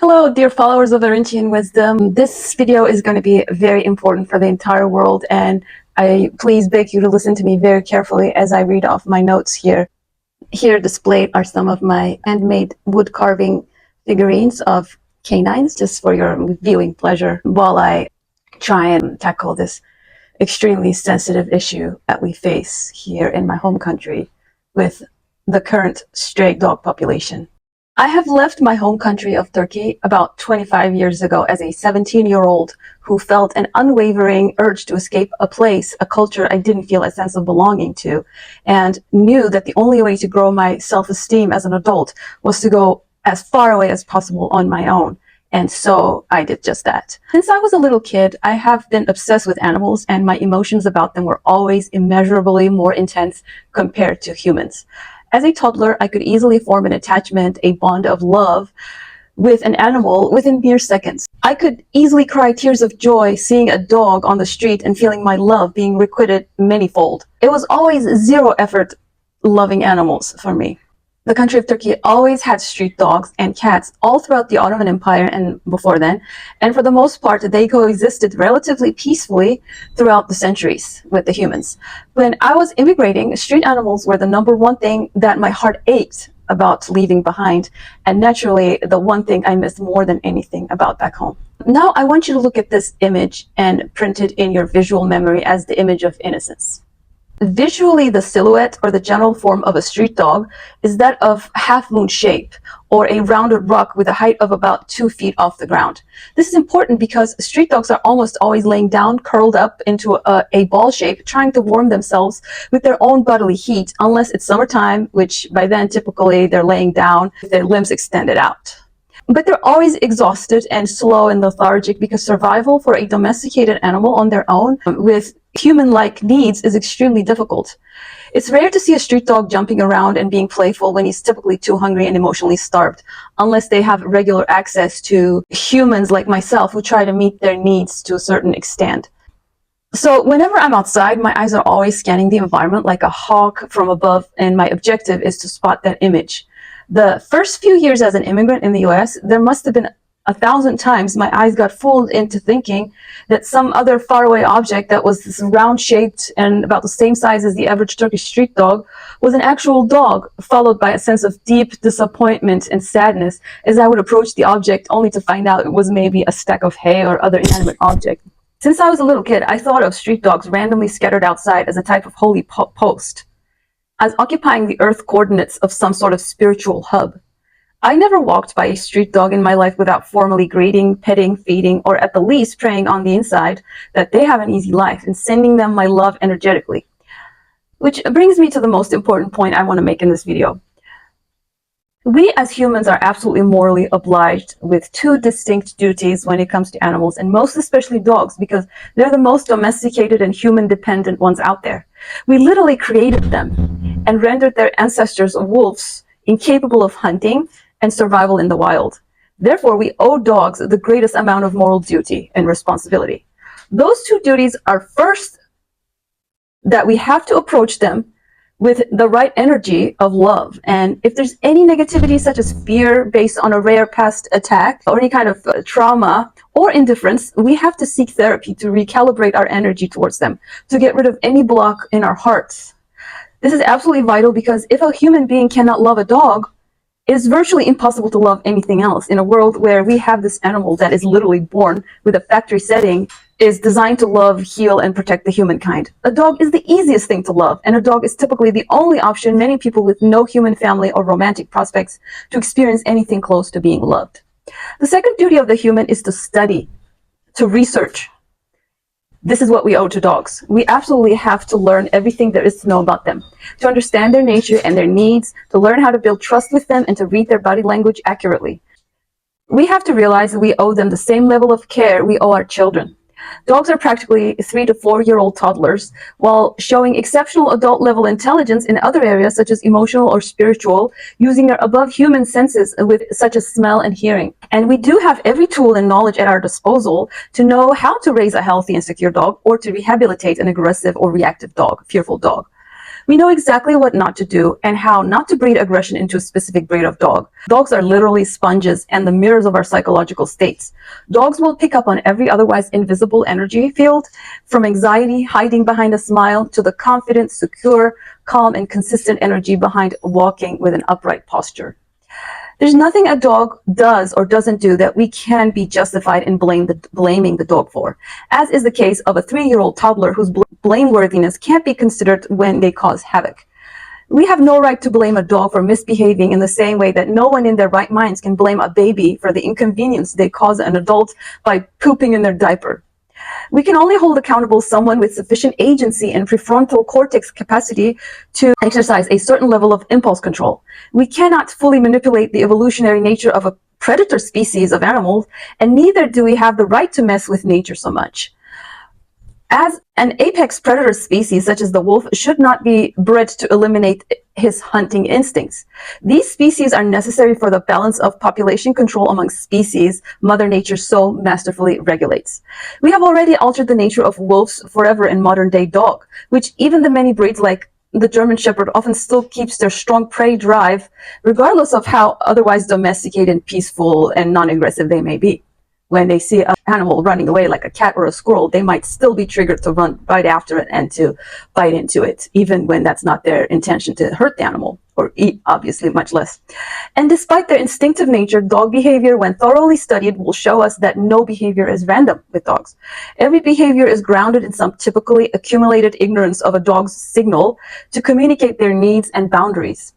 Hello, dear followers of Laurentian Wisdom. This video is going to be very important for the entire world, and I please beg you to listen to me very carefully as I read off my notes here. Here displayed are some of my handmade wood carving figurines of canines, just for your viewing pleasure, while I try and tackle this extremely sensitive issue that we face here in my home country with the current stray dog population. I have left my home country of Turkey about 25 years ago as a 17-year-old who felt an unwavering urge to escape a place, a culture I didn't feel a sense of belonging to, and knew that the only way to grow my self-esteem as an adult was to go as far away as possible on my own. And so I did just that. Since I was a little kid, I have been obsessed with animals, and my emotions about them were always immeasurably more intense compared to humans. As a toddler, I could easily form an attachment, a bond of love with an animal within mere seconds. I could easily cry tears of joy seeing a dog on the street and feeling my love being requited manyfold. It was always zero effort loving animals for me. The country of Turkey always had street dogs and cats all throughout the Ottoman Empire and before then, and for the most part they coexisted relatively peacefully throughout the centuries with the humans. When I was immigrating, street animals were the number one thing that my heart ached about leaving behind, and naturally the one thing I missed more than anything about back home. Now I want you to look at this image and print it in your visual memory as the image of innocence. Visually, the silhouette or the general form of a street dog is that of half-moon shape, or a rounded rock with a height of about 2 feet off the ground. This is important because street dogs are almost always laying down, curled up into a ball shape, trying to warm themselves with their own bodily heat, unless it's summertime, which by then typically they're laying down with their limbs extended out. But they're always exhausted and slow and lethargic because survival for a domesticated animal on their own with human-like needs is extremely difficult. It's rare to see a street dog jumping around and being playful when he's typically too hungry and emotionally starved, unless they have regular access to humans like myself who try to meet their needs to a certain extent. So whenever I'm outside, my eyes are always scanning the environment like a hawk from above, and my objective is to spot that image. The first few years as an immigrant in the US, there must have been 1,000 times my eyes got fooled into thinking that some other faraway object that was this round-shaped and about the same size as the average Turkish street dog was an actual dog, followed by a sense of deep disappointment and sadness as I would approach the object only to find out it was maybe a stack of hay or other inanimate object. Since I was a little kid, I thought of street dogs randomly scattered outside as a type of holy post, as occupying the earth coordinates of some sort of spiritual hub. I never walked by a street dog in my life without formally greeting, petting, feeding, or at the least praying on the inside that they have an easy life and sending them my love energetically. Which brings me to the most important point I want to make in this video. We as humans are absolutely morally obliged with two distinct duties when it comes to animals, and most especially dogs, because they're the most domesticated and human-dependent ones out there. We literally created them and rendered their ancestors wolves incapable of hunting and survival in the wild. Therefore, we owe dogs the greatest amount of moral duty and responsibility. Those two duties are first, that we have to approach them with the right energy of love. And if there's any negativity such as fear based on a rare past attack or any kind of trauma or indifference, we have to seek therapy to recalibrate our energy towards them, to get rid of any block in our hearts. This is absolutely vital because if a human being cannot love a dog, it is virtually impossible to love anything else in a world where we have this animal that is literally born with a factory setting, is designed to love, heal, and protect the humankind. A dog is the easiest thing to love, and a dog is typically the only option many people with no human family or romantic prospects to experience anything close to being loved. The second duty of the human is to study, to research. This is what we owe to dogs. We absolutely have to learn everything there is to know about them, to understand their nature and their needs, to learn how to build trust with them, and to read their body language accurately. We have to realize that we owe them the same level of care we owe our children. Dogs are practically 3 to 4-year-old toddlers, while showing exceptional adult-level intelligence in other areas such as emotional or spiritual, using their above-human senses such as smell and hearing. And we do have every tool and knowledge at our disposal to know how to raise a healthy and secure dog or to rehabilitate an aggressive or reactive dog, fearful dog. We know exactly what not to do and how not to breed aggression into a specific breed of dog. Dogs are literally sponges and the mirrors of our psychological states. Dogs will pick up on every otherwise invisible energy field, from anxiety hiding behind a smile to the confident, secure, calm, and consistent energy behind walking with an upright posture. There's nothing a dog does or doesn't do that we can be justified in blaming the dog for, as is the case of a 3-year-old toddler whose blameworthiness can't be considered when they cause havoc. We have no right to blame a dog for misbehaving in the same way that no one in their right minds can blame a baby for the inconvenience they cause an adult by pooping in their diaper. We can only hold accountable someone with sufficient agency and prefrontal cortex capacity to exercise a certain level of impulse control. We cannot fully manipulate the evolutionary nature of a predator species of animals, and neither do we have the right to mess with nature so much. As an apex predator species such as the wolf should not be bred to eliminate his hunting instincts. These species are necessary for the balance of population control among species Mother Nature so masterfully regulates. We have already altered the nature of wolves forever in modern-day dog, which even the many breeds like the German Shepherd often still keeps their strong prey drive, regardless of how otherwise domesticated and peaceful and non-aggressive they may be. When they see an animal running away like a cat or a squirrel, they might still be triggered to run right after it and to bite into it, even when that's not their intention to hurt the animal or eat, obviously, much less. And despite their instinctive nature, dog behavior, when thoroughly studied, will show us that no behavior is random with dogs. Every behavior is grounded in some typically accumulated ignorance of a dog's signal to communicate their needs and boundaries.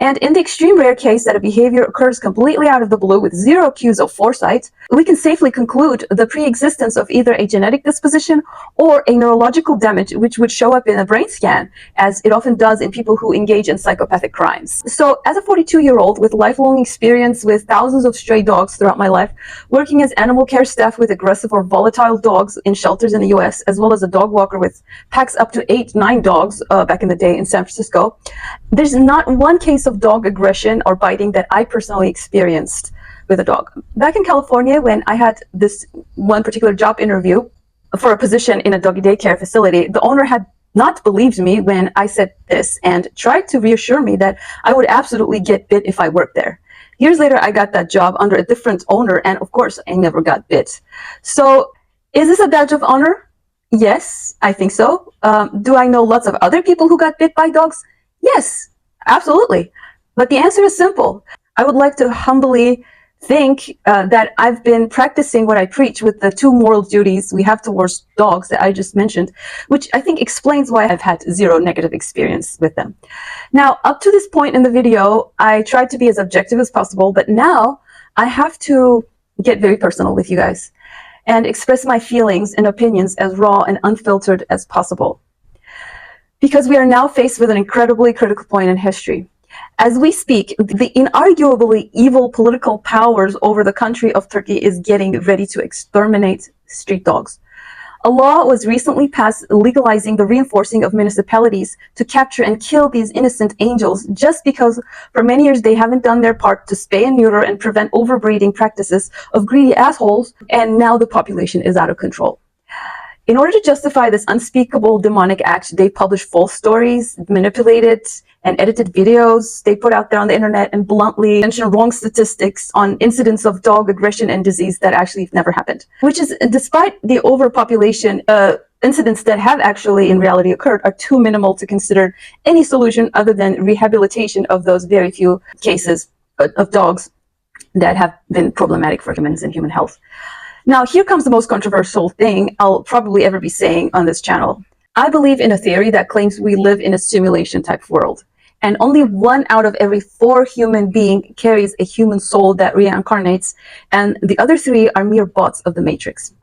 And in the extreme rare case that a behavior occurs completely out of the blue with zero cues of foresight, we can safely conclude the pre-existence of either a genetic disposition or a neurological damage which would show up in a brain scan, as it often does in people who engage in psychopathic crimes. So as a 42-year-old with lifelong experience with thousands of stray dogs throughout my life, working as animal care staff with aggressive or volatile dogs in shelters in the US, as well as a dog walker with packs up to 8-9 dogs back in the day in San Francisco, there's not one case of dog aggression or biting that I personally experienced with a dog. Back in California, when I had this one particular job interview for a position in a doggy daycare facility, the owner had not believed me when I said this and tried to reassure me that I would absolutely get bit if I worked there. Years later, I got that job under a different owner, and of course, I never got bit. So, is this a badge of honor? Yes, I think so. Do I know lots of other people who got bit by dogs? Yes, absolutely. But the answer is simple. I would like to humbly think that I've been practicing what I preach with the 2 moral duties we have towards dogs that I just mentioned, which I think explains why I've had 0 negative experience with them. Now, up to this point in the video, I tried to be as objective as possible, but now I have to get very personal with you guys and express my feelings and opinions as raw and unfiltered as possible. Because we are now faced with an incredibly critical point in history. As we speak, the inarguably evil political powers over the country of Turkey is getting ready to exterminate street dogs. A law was recently passed legalizing the reinforcing of municipalities to capture and kill these innocent angels just because for many years they haven't done their part to spay and neuter and prevent overbreeding practices of greedy assholes, and now the population is out of control. In order to justify this unspeakable demonic act, they publish false stories, manipulated and edited videos they put out there on the internet, and bluntly mention wrong statistics on incidents of dog aggression and disease that actually never happened. Which is, despite the overpopulation, incidents that have actually in reality occurred are too minimal to consider any solution other than rehabilitation of those very few cases of dogs that have been problematic for humans and human health. Now, here comes the most controversial thing I'll probably ever be saying on this channel. I believe in a theory that claims we live in a simulation type world, and only 1 out of every 4 human being carries a human soul that reincarnates, and the other 3 are mere bots of the Matrix.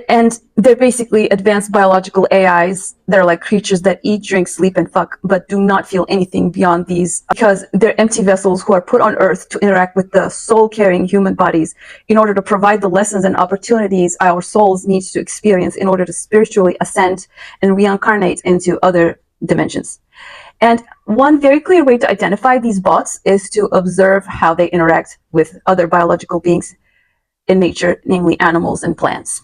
And they're basically advanced biological AIs. They're like creatures that eat, drink, sleep, and fuck, but do not feel anything beyond these because they're empty vessels who are put on Earth to interact with the soul-carrying human bodies in order to provide the lessons and opportunities our souls need to experience in order to spiritually ascend and reincarnate into other dimensions. And one very clear way to identify these bots is to observe how they interact with other biological beings in nature, namely animals and plants.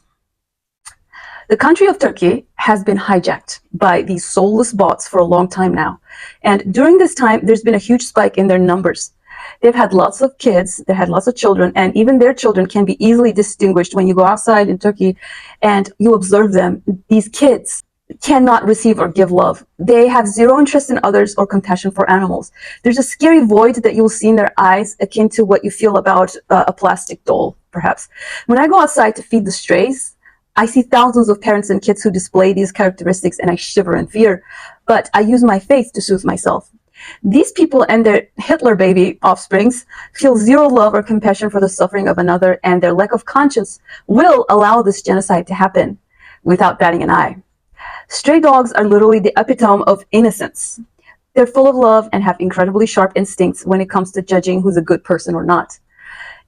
The country of Turkey has been hijacked by these soulless bots for a long time now. And during this time, there's been a huge spike in their numbers. They've had lots of kids, they had lots of children, and even their children can be easily distinguished when you go outside in Turkey and you observe them. These kids cannot receive or give love. They have zero interest in others or compassion for animals. There's a scary void that you'll see in their eyes, akin to what you feel about a plastic doll, perhaps. When I go outside to feed the strays, I see thousands of parents and kids who display these characteristics, and I shiver in fear. But I use my faith to soothe myself. These people and their Hitler baby offsprings feel zero love or compassion for the suffering of another, and their lack of conscience will allow this genocide to happen without batting an eye. Stray dogs are literally the epitome of innocence. They're full of love and have incredibly sharp instincts when it comes to judging who's a good person or not.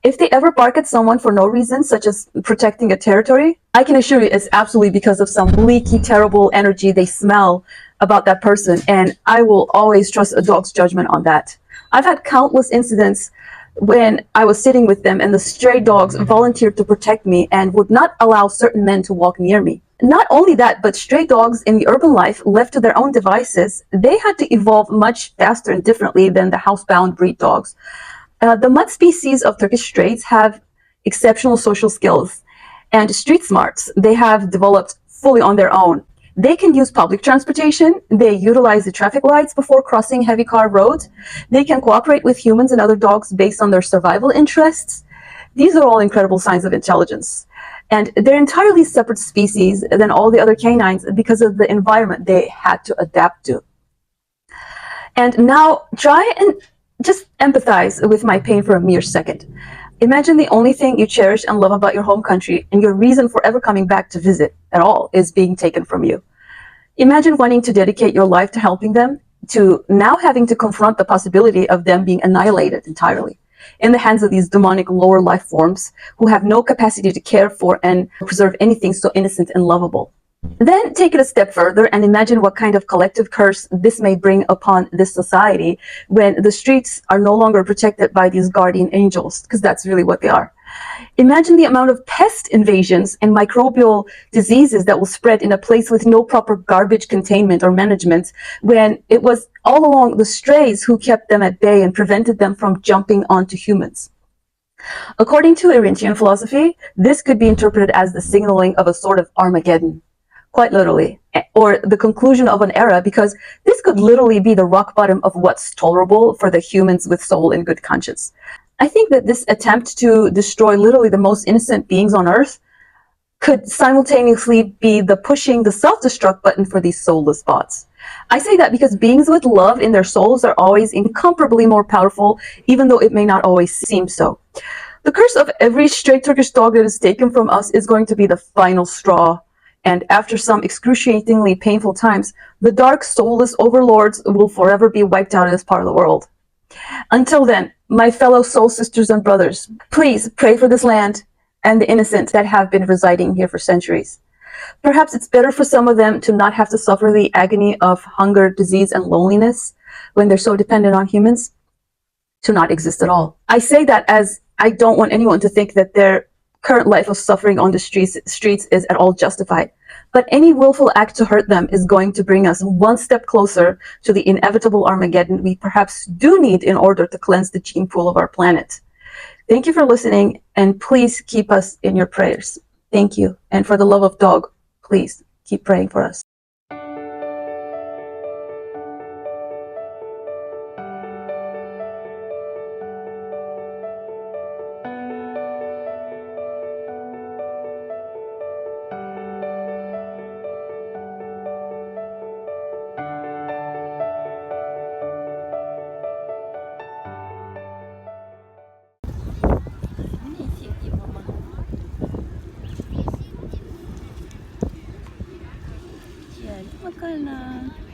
If they ever bark at someone for no reason, such as protecting a territory, I can assure you it's absolutely because of some leaky, terrible energy they smell about that person, and I will always trust a dog's judgment on that. I've had countless incidents when I was sitting with them and the stray dogs volunteered to protect me and would not allow certain men to walk near me. Not only that, but stray dogs in the urban life, left to their own devices, they had to evolve much faster and differently than the housebound breed dogs. The mutt species of Turkish straits have exceptional social skills and street smarts they have developed fully on their own. They can use public transportation, they utilize the traffic lights before crossing heavy car roads, they can cooperate with humans and other dogs based on their survival interests. These are all incredible signs of intelligence. And they're entirely separate species than all the other canines because of the environment they had to adapt to. And now try and just empathize with my pain for a mere second. Imagine the only thing you cherish and love about your home country and your reason for ever coming back to visit at all is being taken from you. Imagine wanting to dedicate your life to helping them, to now having to confront the possibility of them being annihilated entirely in the hands of these demonic lower life forms who have no capacity to care for and preserve anything so innocent and lovable. Then take it a step further and imagine what kind of collective curse this may bring upon this society when the streets are no longer protected by these guardian angels, because that's really what they are. Imagine the amount of pest invasions and microbial diseases that will spread in a place with no proper garbage containment or management, when it was all along the strays who kept them at bay and prevented them from jumping onto humans. According to Iranian philosophy, this could be interpreted as the signaling of a sort of Armageddon, quite literally, or the conclusion of an era, because this could literally be the rock bottom of what's tolerable for the humans with soul and good conscience. I think that this attempt to destroy literally the most innocent beings on earth could simultaneously be the pushing the self-destruct button for these soulless bots. I say that because beings with love in their souls are always incomparably more powerful, even though it may not always seem so. The curse of every stray Turkish dog that is taken from us is going to be the final straw. And after some excruciatingly painful times, the dark, soulless overlords will forever be wiped out of this part of the world. Until then, my fellow soul sisters and brothers, please pray for this land and the innocent that have been residing here for centuries. Perhaps it's better for some of them to not have to suffer the agony of hunger, disease, and loneliness when they're so dependent on humans to not exist at all. I say that as I don't want anyone to think that their current life of suffering on the streets is at all justified. But any willful act to hurt them is going to bring us one step closer to the inevitable Armageddon we perhaps do need in order to cleanse the gene pool of our planet. Thank you for listening, and please keep us in your prayers. Thank you. And for the love of dog, please keep praying for us. Makanan.